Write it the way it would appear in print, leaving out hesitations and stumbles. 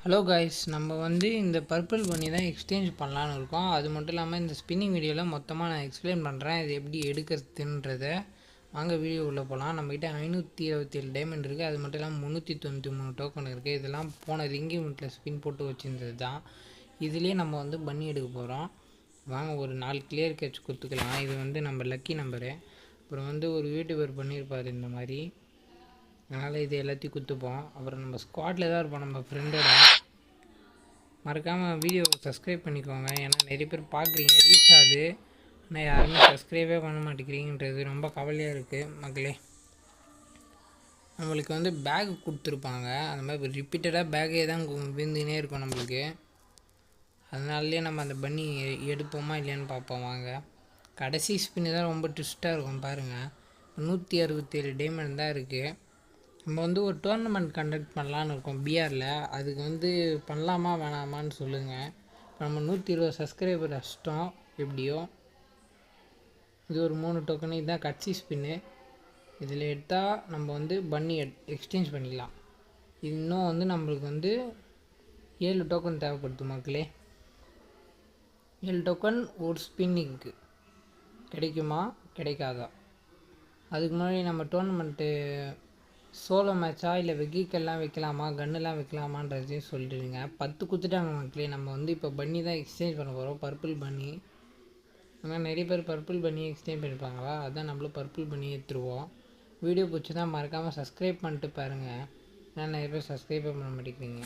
Hello guys, நம்ம இந்த purple பண்ணி தான் எக்ஸ்சேஞ்ச் பண்ணலான்னு இருக்கோம். அது மட்டும் இல்லாமல் இந்த ஸ்பின்னிங் வீடியோவில் மொத்தமாக நான் எக்ஸ்பிளைன் பண்ணுறேன் இது எப்படி எடுக்கிறதுன்றதை. வாங்க வீடியோ உள்ளே போகலாம். நம்மக்கிட்ட 527 டைமண்ட் இருக்குது. அது மட்டும் இல்லாமல் 393 டோக்கன் இருக்குது. இதெல்லாம் போன ரிங்கி மிட்டில் ஸ்பின் போட்டு வச்சுருந்தது தான். இதுலேயே நம்ம பண்ணி எடுக்க போகிறோம். வாங்க ஒரு 4 கிளியர் கேட்ச் கொடுத்துக்கலாம். இது நம்ம லக்கி நம்பரு. அப்புறம் ஒரு யூடியூபர் பண்ணியிருப்பார் இந்த மாதிரி. அதனால் இது எல்லாத்தையும் குத்துப்போம். அப்புறம் நம்ம ஸ்குவாடில் தான் இருப்போம் நம்ம ஃப்ரெண்டோட. மறக்காமல் வீடியோவை சப்ஸ்கிரைப் பண்ணிக்கோங்க. ஏன்னா நிறைய பேர் பார்க்குறீங்க, ரீச் ஆகுது, ஆனால் யாருமே சப்ஸ்கிரைபே பண்ண மாட்டேங்கிறீங்கன்றது ரொம்ப கவலையாக இருக்குது மக்களே. நம்மளுக்கு பேக் கொடுத்துருப்பாங்க. அந்த மாதிரி ரிப்பீட்டடாக பேக்கே தான் விழுந்துனே இருக்கும் நம்மளுக்கு. அதனாலே நம்ம அந்த பண்ணி எடுப்போமா இல்லையான்னு பார்ப்போம். வாங்க, கடைசி ஸ்பின்னு தான் ரொம்ப ட்விஸ்ட்டாக இருக்கும் பாருங்கள். 167 டைமண்ட் தான் இருக்குது. நம்ம ஒரு டோர்னமெண்ட் கண்டக்ட் பண்ணலான்னு இருக்கோம் பிஆரில். அதுக்கு பண்ணலாமா வேணாமான்னு சொல்லுங்கள். இப்போ நம்ம 120 சப்ஸ்கிரைபர் அஷ்டம் எப்படியோ. இது ஒரு 3 டோக்கனு. இதுதான் கட்சி ஸ்பின்னு. இதில் எடுத்தால் நம்ம பண்ணி எக்ஸ்சேஞ்ச் பண்ணிக்கலாம். இது இன்னும் நம்மளுக்கு 7 டோக்கன் தேவைப்படுது மக்களே. 7 டோக்கன் ஒரு ஸ்பின்னிங்க்கு கிடைக்குமா கிடைக்காதா? அதுக்கு முன்னாடி நம்ம டோர்னமெண்ட்டு சோலோ மேட்சா இல்லை வெஹிக்கல்லாம் வைக்கலாமா, கன்னுலாம் வைக்கலாமான்றதையும் சொல்லிடுங்க. 10 கொடுத்துட்டாங்க மக்களே. நம்ம இப்போ பண்ணி தான் எக்ஸ்சேஞ்ச் பண்ண போகிறோம், பர்பிள் பண்ணி. ஆனால் நிறைய பேர் பர்பிள் பண்ணி எக்ஸ்சேஞ்ச் பண்ணிப்பாங்களா, அதான் நம்மளும் பர்பிள் பண்ணி எடுத்துருவோம். வீடியோ பிடிச்சி தான் மறக்காமல் சப்ஸ்கிரைப் பண்ணிட்டு பாருங்கள். ஏன்னா நிறைய பேர் சப்ஸ்கிரைபே பண்ண மாட்டேங்கிறீங்க.